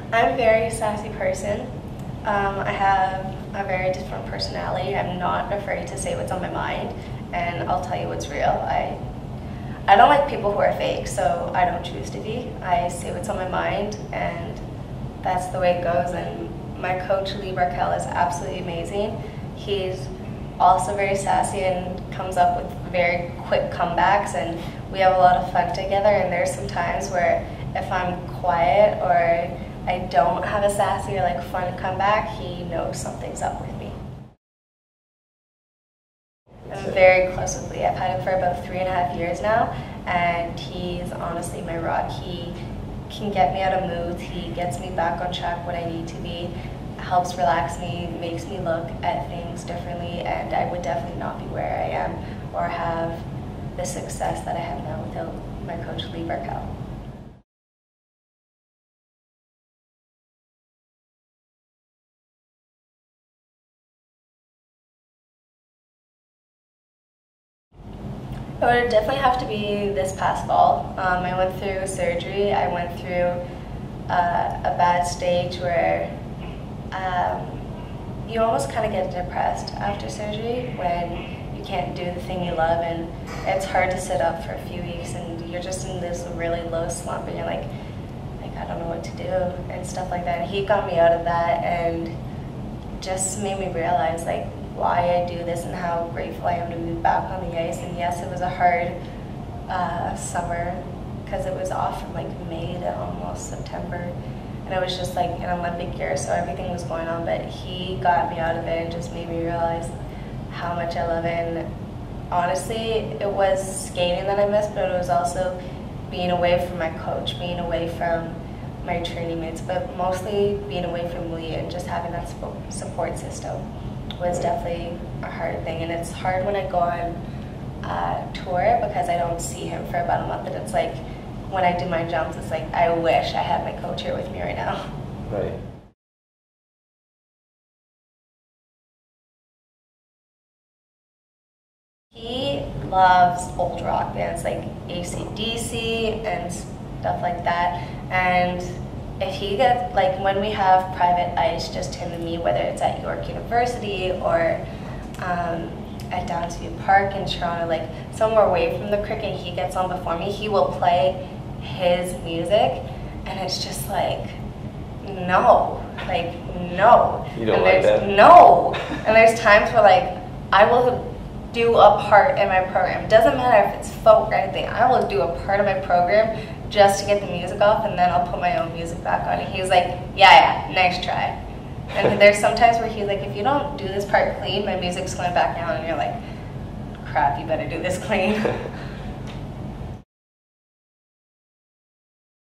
I'm a very sassy person. I have a very different personality. I'm not afraid to say what's on my mind, and I'll tell you what's real. I don't like people who are fake, so I don't choose to be. I say what's on my mind, and that's the way it goes. And my coach, Lee Barkel, is absolutely amazing. He's also very sassy and comes up with very quick comebacks, and we have a lot of fun together. And there's some times where if I'm quiet or I don't have a sassy or like fun comeback, he knows something's up with me. I'm very close with Lee. I've had him for about 3.5 years now, and he's honestly my rock. He can get me out of moods. He gets me back on track when I need to be, helps relax me, makes me look at things differently, and I would definitely not be where I am or have the success that I have now without my coach, Lee Barkel. It would definitely have to be this past fall. I went through surgery. I went through a bad stage where you almost kind of get depressed after surgery when you can't do the thing you love, and it's hard to sit up for a few weeks and you're just in this really low slump and you're like I don't know what to do and stuff like that. And he got me out of that and just made me realize like why I do this and how grateful I am to be back on the ice. And yes, it was a hard summer because it was off from like May to almost September, and it was just like an Olympic year, so everything was going on, but he got me out of it and just made me realize how much I love it. And honestly, it was skating that I missed, but it was also being away from my coach, being away from my training mates, but mostly being away from Lee and just having that support system was definitely a hard thing. And it's hard when I go on tour because I don't see him for about a month, and it's like when I do my jumps, it's like I wish I had my coach here with me right now. Right. He loves old rock bands like AC/DC and stuff like that, and if he gets, like when we have private ice, just him and me, whether it's at York University or at Downsview Park in Toronto, like somewhere away from the cricket, and he gets on before me, he will play his music, and it's just like, no, like, no. You don't like that? No. And there's times where like, I will do a part in my program. It doesn't matter if it's folk or anything, I will do a part of my program just to get the music off, and then I'll put my own music back on. And he was like, yeah, nice try. And there's sometimes where he's like, if you don't do this part clean, my music's going back down, and you're like, crap, you better do this clean.